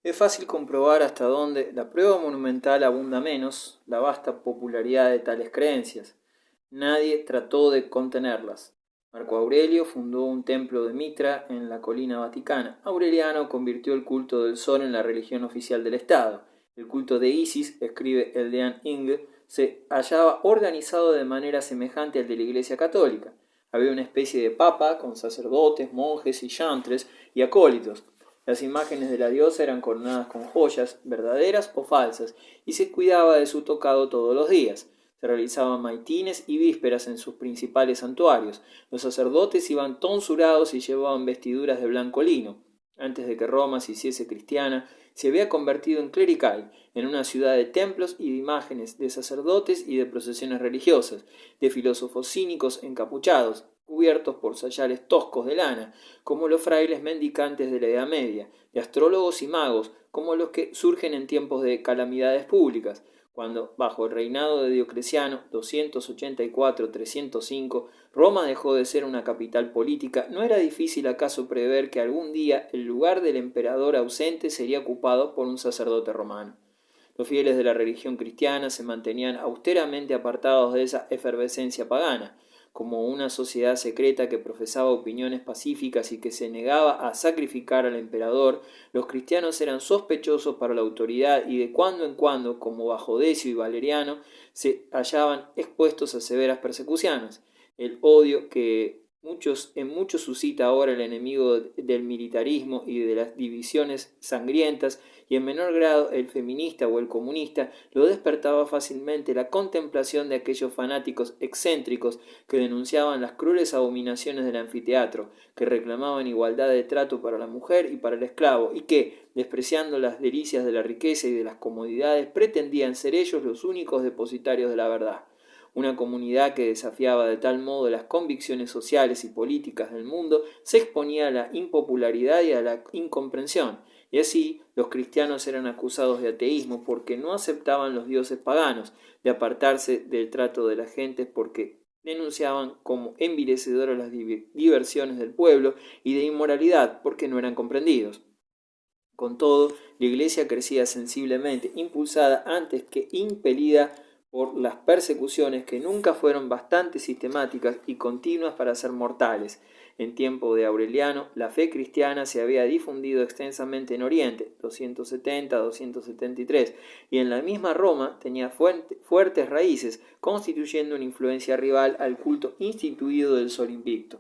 Es fácil comprobar hasta dónde la prueba monumental abunda menos la vasta popularidad de tales creencias. Nadie trató de contenerlas. Marco Aurelio fundó un templo de Mitra en la colina vaticana. Aureliano convirtió el culto del sol en la religión oficial del Estado. El culto de Isis, escribe Eldean Inge, se hallaba organizado de manera semejante al de la Iglesia Católica. Había una especie de papa con sacerdotes, monjes y chantres y acólitos. Las imágenes de la diosa eran coronadas con joyas, verdaderas o falsas, y se cuidaba de su tocado todos los días. Se realizaban maitines y vísperas en sus principales santuarios. Los sacerdotes iban tonsurados y llevaban vestiduras de blanco lino. Antes de que Roma se hiciese cristiana, se había convertido en clerical, en una ciudad de templos y de imágenes, de sacerdotes y de procesiones religiosas, de filósofos cínicos encapuchados, cubiertos por sayales toscos de lana, como los frailes mendicantes de la Edad Media, de astrólogos y magos, como los que surgen en tiempos de calamidades públicas, cuando, bajo el reinado de Diocleciano, 284-305, Roma dejó de ser una capital política. ¿No era difícil acaso prever que algún día el lugar del emperador ausente sería ocupado por un sacerdote romano? Los fieles de la religión cristiana se mantenían austeramente apartados de esa efervescencia pagana. Como una sociedad secreta que profesaba opiniones pacíficas y que se negaba a sacrificar al emperador, los cristianos eran sospechosos para la autoridad y de cuando en cuando, como bajo Decio y Valeriano, se hallaban expuestos a severas persecuciones. El odio que en muchos suscita ahora el enemigo del militarismo y de las divisiones sangrientas, y en menor grado el feminista o el comunista, lo despertaba fácilmente la contemplación de aquellos fanáticos excéntricos que denunciaban las crueles abominaciones del anfiteatro, que reclamaban igualdad de trato para la mujer y para el esclavo, y que, despreciando las delicias de la riqueza y de las comodidades, pretendían ser ellos los únicos depositarios de la verdad. Una comunidad que desafiaba de tal modo las convicciones sociales y políticas del mundo se exponía a la impopularidad y a la incomprensión, y así los cristianos eran acusados de ateísmo porque no aceptaban los dioses paganos, de apartarse del trato de las gentes porque denunciaban como envilecedoras las diversiones del pueblo, y de inmoralidad porque no eran comprendidos. Con todo, la Iglesia crecía sensiblemente, impulsada antes que impelida por las persecuciones que nunca fueron bastante sistemáticas y continuas para ser mortales. En tiempo de Aureliano, la fe cristiana se había difundido extensamente en Oriente, 270-273, y en la misma Roma tenía fuertes raíces, constituyendo una influencia rival al culto instituido del Sol Invicto.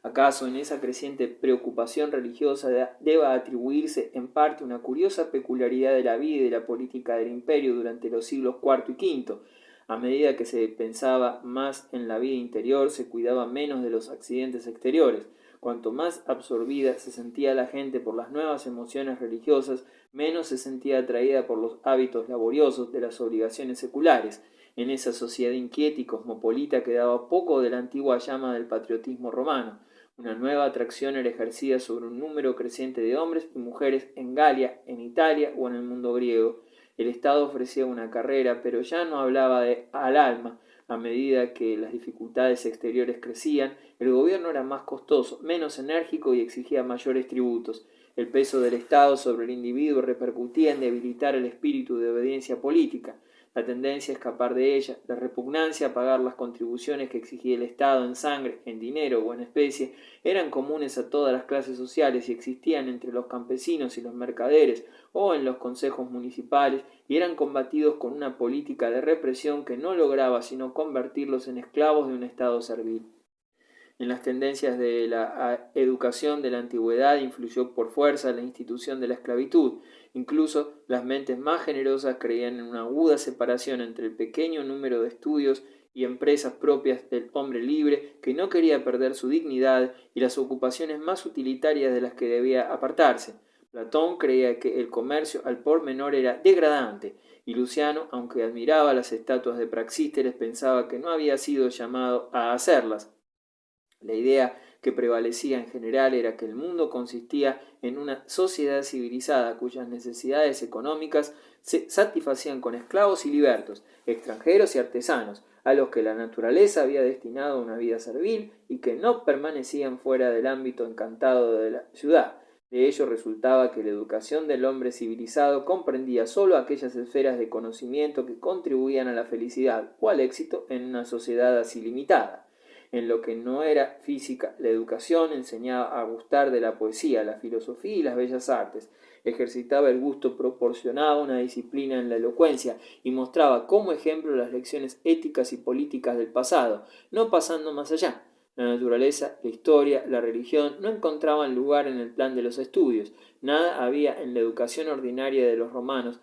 ¿Acaso en esa creciente preocupación religiosa deba atribuirse en parte una curiosa peculiaridad de la vida y de la política del imperio durante los siglos IV y V? A medida que se pensaba más en la vida interior, se cuidaba menos de los accidentes exteriores. Cuanto más absorbida se sentía la gente por las nuevas emociones religiosas, menos se sentía atraída por los hábitos laboriosos de las obligaciones seculares. En esa sociedad inquieta y cosmopolita quedaba poco de la antigua llama del patriotismo romano. Una nueva atracción era ejercida sobre un número creciente de hombres y mujeres en Galia, en Italia o en el mundo griego. El Estado ofrecía una carrera, pero ya no hablaba al alma. A medida que las dificultades exteriores crecían, el gobierno era más costoso, menos enérgico y exigía mayores tributos. El peso del Estado sobre el individuo repercutía en debilitar el espíritu de obediencia política, la tendencia a escapar de ella, la repugnancia a pagar las contribuciones que exigía el Estado en sangre, en dinero o en especie, eran comunes a todas las clases sociales y existían entre los campesinos y los mercaderes o en los consejos municipales, y eran combatidos con una política de represión que no lograba sino convertirlos en esclavos de un Estado servil. En las tendencias de la educación de la antigüedad influyó por fuerza la institución de la esclavitud. Incluso las mentes más generosas creían en una aguda separación entre el pequeño número de estudios y empresas propias del hombre libre, que no quería perder su dignidad, y las ocupaciones más utilitarias de las que debía apartarse. Platón creía que el comercio al por menor era degradante, y Luciano, aunque admiraba las estatuas de Praxíteles, pensaba que no había sido llamado a hacerlas. La idea que prevalecía en general era que el mundo consistía en una sociedad civilizada cuyas necesidades económicas se satisfacían con esclavos y libertos, extranjeros y artesanos, a los que la naturaleza había destinado a una vida servil y que no permanecían fuera del ámbito encantado de la ciudad. De ello resultaba que la educación del hombre civilizado comprendía sólo aquellas esferas de conocimiento que contribuían a la felicidad o al éxito en una sociedad así limitada. En lo que no era física, la educación enseñaba a gustar de la poesía, la filosofía y las bellas artes, ejercitaba el gusto, proporcionaba una disciplina en la elocuencia y mostraba como ejemplo las lecciones éticas y políticas del pasado, no pasando más allá. La naturaleza, la historia, la religión no encontraban lugar en el plan de los estudios. Nada había en la educación ordinaria de los romanos,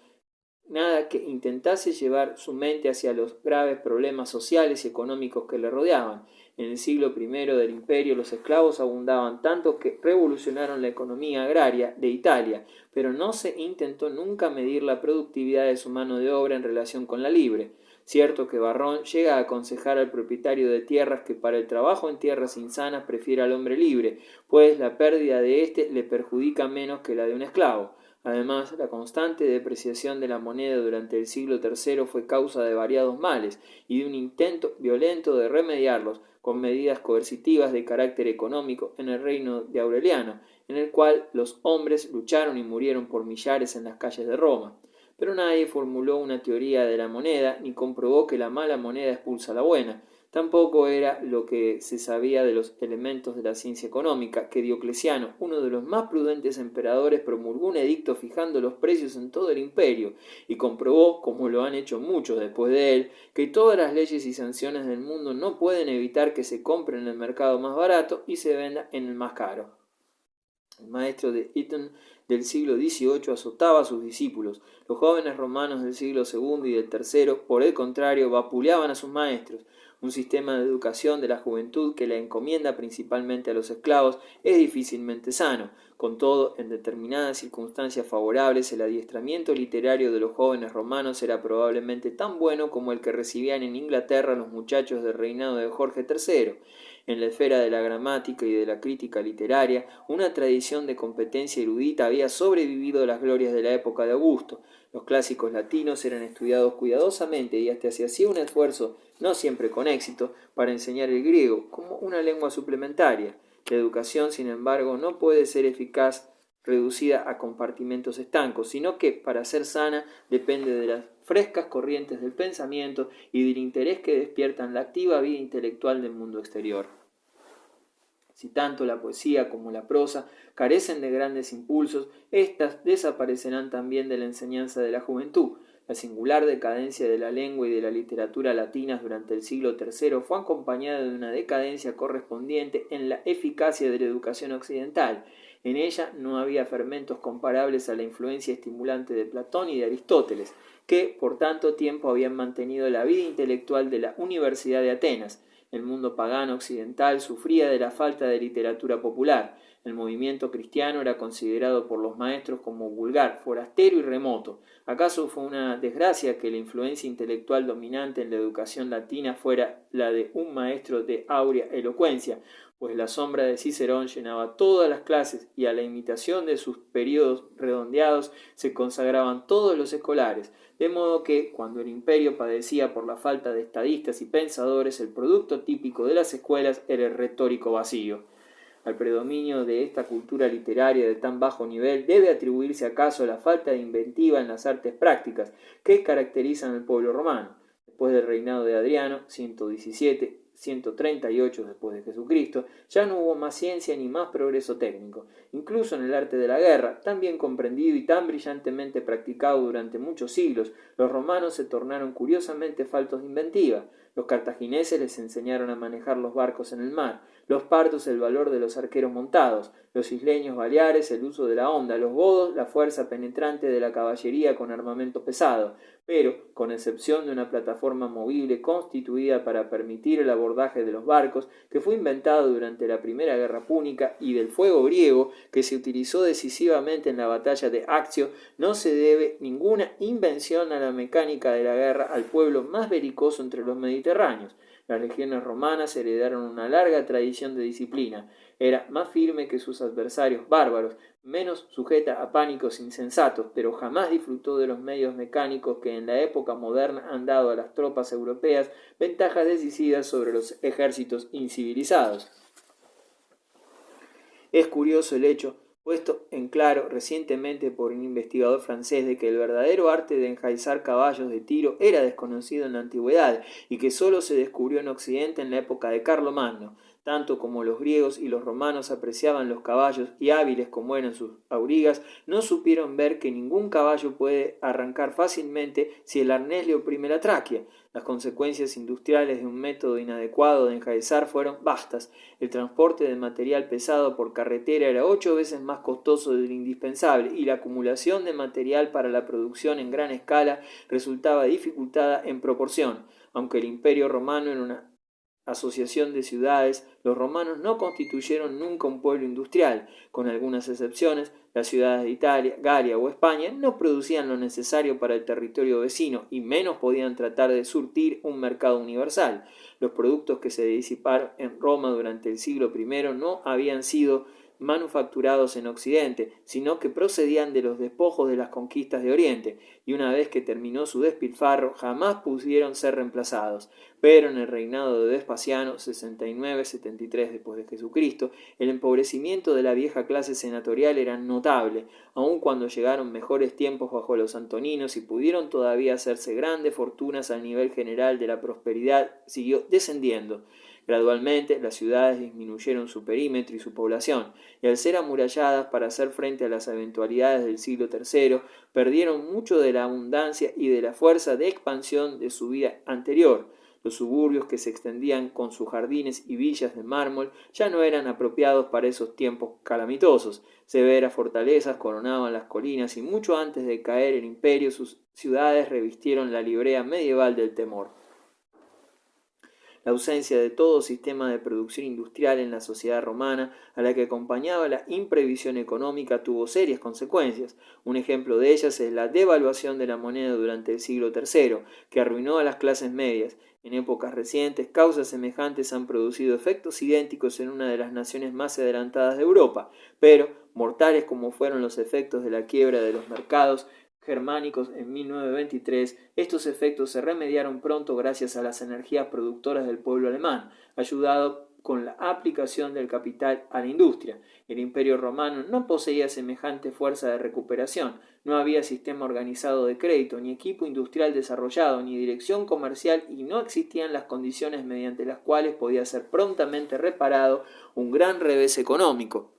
nada que intentase llevar su mente hacia los graves problemas sociales y económicos que le rodeaban. En el siglo I del imperio los esclavos abundaban tanto que revolucionaron la economía agraria de Italia, pero no se intentó nunca medir la productividad de su mano de obra en relación con la libre. Cierto que Varrón llega a aconsejar al propietario de tierras que para el trabajo en tierras insanas prefiera al hombre libre, pues la pérdida de éste le perjudica menos que la de un esclavo. Además, la constante depreciación de la moneda durante el siglo III fue causa de variados males y de un intento violento de remediarlos con medidas coercitivas de carácter económico en el reino de Aureliano, en el cual los hombres lucharon y murieron por millares en las calles de Roma. Pero nadie formuló una teoría de la moneda ni comprobó que la mala moneda expulsa a la buena. Tampoco era lo que se sabía de los elementos de la ciencia económica, que Diocleciano, uno de los más prudentes emperadores, promulgó un edicto fijando los precios en todo el imperio, y comprobó, como lo han hecho muchos después de él, que todas las leyes y sanciones del mundo no pueden evitar que se compre en el mercado más barato y se venda en el más caro. El maestro de Eton del siglo XVIII azotaba a sus discípulos. Los jóvenes romanos del siglo II y del III, por el contrario, vapuleaban a sus maestros. Un sistema de educación de la juventud que la encomienda principalmente a los esclavos es difícilmente sano. Con todo, en determinadas circunstancias favorables, el adiestramiento literario de los jóvenes romanos era probablemente tan bueno como el que recibían en Inglaterra los muchachos del reinado de Jorge III. En la esfera de la gramática y de la crítica literaria, una tradición de competencia erudita había sobrevivido a las glorias de la época de Augusto. Los clásicos latinos eran estudiados cuidadosamente y hasta se hacía un esfuerzo, no siempre con éxito, para enseñar el griego como una lengua suplementaria. La educación, sin embargo, no puede ser eficaz reducida a compartimentos estancos, sino que, para ser sana, depende de las frescas corrientes del pensamiento y del interés que despiertan la activa vida intelectual del mundo exterior. Si tanto la poesía como la prosa carecen de grandes impulsos, éstas desaparecerán también de la enseñanza de la juventud. La singular decadencia de la lengua y de la literatura latinas durante el siglo III fue acompañada de una decadencia correspondiente en la eficacia de la educación occidental. En ella no había fermentos comparables a la influencia estimulante de Platón y de Aristóteles, que por tanto tiempo habían mantenido la vida intelectual de la Universidad de Atenas. El mundo pagano occidental sufría de la falta de literatura popular. El movimiento cristiano era considerado por los maestros como vulgar, forastero y remoto. ¿Acaso fue una desgracia que la influencia intelectual dominante en la educación latina fuera la de un maestro de áurea elocuencia? Pues la sombra de Cicerón llenaba todas las clases y a la imitación de sus periodos redondeados se consagraban todos los escolares, de modo que, cuando el imperio padecía por la falta de estadistas y pensadores, el producto típico de las escuelas era el retórico vacío. Al predominio de esta cultura literaria de tan bajo nivel debe atribuirse acaso la falta de inventiva en las artes prácticas que caracterizan al pueblo romano. Después del reinado de Adriano, 138 después de Jesucristo, ya no hubo más ciencia ni más progreso técnico. Incluso en el arte de la guerra, tan bien comprendido y tan brillantemente practicado durante muchos siglos, los romanos se tornaron curiosamente faltos de inventiva. Los cartagineses les enseñaron a manejar los barcos en el mar, los partos el valor de los arqueros montados, los isleños baleares el uso de la honda, los godos la fuerza penetrante de la caballería con armamento pesado, pero, con excepción de una plataforma movible constituida para permitir el abordaje de los barcos, que fue inventado durante la Primera Guerra Púnica, y del fuego griego, que se utilizó decisivamente en la batalla de Accio, no se debe ninguna invención a la mecánica de la guerra al pueblo más belicoso entre los mediterráneos. Las legiones romanas heredaron una larga tradición de disciplina. Era más firme que sus adversarios bárbaros, menos sujeta a pánicos insensatos, pero jamás disfrutó de los medios mecánicos que en la época moderna han dado a las tropas europeas ventajas decisivas sobre los ejércitos incivilizados. Es curioso el hecho puesto en claro recientemente por un investigador francés de que el verdadero arte de enjaezar caballos de tiro era desconocido en la antigüedad y que sólo se descubrió en Occidente en la época de Carlomagno. Tanto como los griegos y los romanos apreciaban los caballos y hábiles como eran sus aurigas, no supieron ver que ningún caballo puede arrancar fácilmente si el arnés le oprime la tráquea. Las consecuencias industriales de un método inadecuado de enjaezar fueron vastas. El transporte de material pesado por carretera era 8 veces más costoso de lo indispensable y la acumulación de material para la producción en gran escala resultaba dificultada en proporción. Aunque el Imperio Romano era una asociación de ciudades, los romanos no constituyeron nunca un pueblo industrial. Con algunas excepciones, las ciudades de Italia, Galia o España no producían lo necesario para el territorio vecino y menos podían tratar de surtir un mercado universal. Los productos que se disiparon en Roma durante el siglo I no habían sido manufacturados en Occidente, sino que procedían de los despojos de las conquistas de Oriente, y una vez que terminó su despilfarro jamás pudieron ser reemplazados. Pero en el reinado de Vespasiano, 69-73 después de Jesucristo, el empobrecimiento de la vieja clase senatorial era notable, aun cuando llegaron mejores tiempos bajo los antoninos y pudieron todavía hacerse grandes fortunas al nivel general de la prosperidad siguió descendiendo. Gradualmente, las ciudades disminuyeron su perímetro y su población, y al ser amuralladas para hacer frente a las eventualidades del siglo III, perdieron mucho de la abundancia y de la fuerza de expansión de su vida anterior. Los suburbios que se extendían con sus jardines y villas de mármol ya no eran apropiados para esos tiempos calamitosos. Severas fortalezas coronaban las colinas y mucho antes de caer el imperio sus ciudades revistieron la librea medieval del temor. La ausencia de todo sistema de producción industrial en la sociedad romana, a la que acompañaba la imprevisión económica, tuvo serias consecuencias. Un ejemplo de ellas es la devaluación de la moneda durante el siglo III, que arruinó a las clases medias. En épocas recientes, causas semejantes han producido efectos idénticos en una de las naciones más adelantadas de Europa, pero, mortales como fueron los efectos de la quiebra de los mercados germánicos en 1923, estos efectos se remediaron pronto gracias a las energías productoras del pueblo alemán, ayudado con la aplicación del capital a la industria. El Imperio Romano no poseía semejante fuerza de recuperación, no había sistema organizado de crédito, ni equipo industrial desarrollado, ni dirección comercial, y no existían las condiciones mediante las cuales podía ser prontamente reparado un gran revés económico.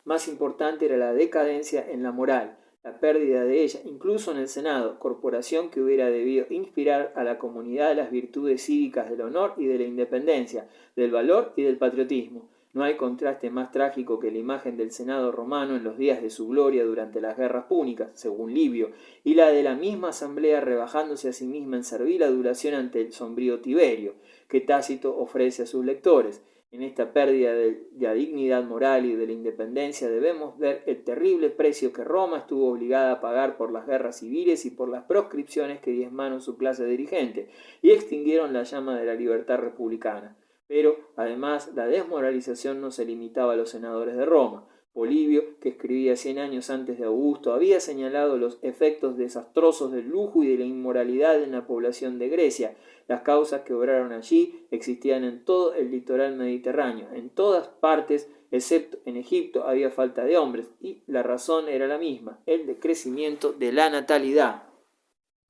Más importante era la decadencia en la moral, la pérdida de ella, incluso en el Senado, corporación que hubiera debido inspirar a la comunidad las virtudes cívicas del honor y de la independencia, del valor y del patriotismo. No hay contraste más trágico que la imagen del Senado romano en los días de su gloria durante las guerras púnicas, según Livio, y la de la misma asamblea rebajándose a sí misma en servil adulación ante el sombrío Tiberio, que Tácito ofrece a sus lectores. En esta pérdida de la dignidad moral y de la independencia debemos ver el terrible precio que Roma estuvo obligada a pagar por las guerras civiles y por las proscripciones que diezmaron su clase dirigente y extinguieron la llama de la libertad republicana. Pero, además, la desmoralización no se limitaba a los senadores de Roma. Polibio, que escribía 100 años antes de Augusto, había señalado los efectos desastrosos del lujo y de la inmoralidad en la población de Grecia. Las causas que obraron allí existían en todo el litoral mediterráneo. En todas partes, excepto en Egipto, había falta de hombres, y la razón era la misma, el decrecimiento de la natalidad.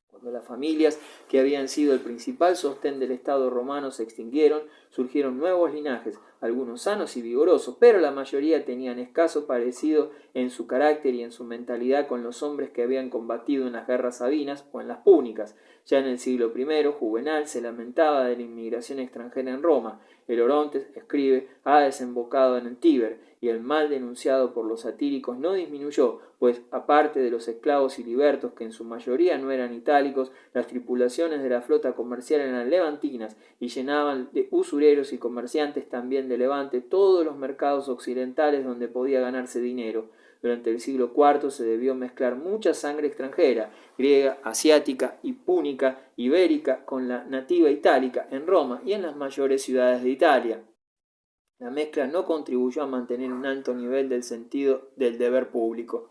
Cuando las familias que habían sido el principal sostén del Estado romano se extinguieron, surgieron nuevos linajes, algunos sanos y vigorosos, pero la mayoría tenían escaso parecido en su carácter y en su mentalidad con los hombres que habían combatido en las guerras sabinas o en las púnicas. Ya en el siglo I, Juvenal se lamentaba de la inmigración extranjera en Roma. El Orontes, escribe, ha desembocado en el Tíber, y el mal denunciado por los satíricos no disminuyó, pues, aparte de los esclavos y libertos, que en su mayoría no eran itálicos, las tripulaciones de la flota comercial eran levantinas y llenaban de usureros y comerciantes también de Levante todos los mercados occidentales donde podía ganarse dinero. Durante el siglo IV se debió mezclar mucha sangre extranjera, griega, asiática y púnica, ibérica, con la nativa itálica en Roma y en las mayores ciudades de Italia. La mezcla no contribuyó a mantener un alto nivel del sentido del deber público.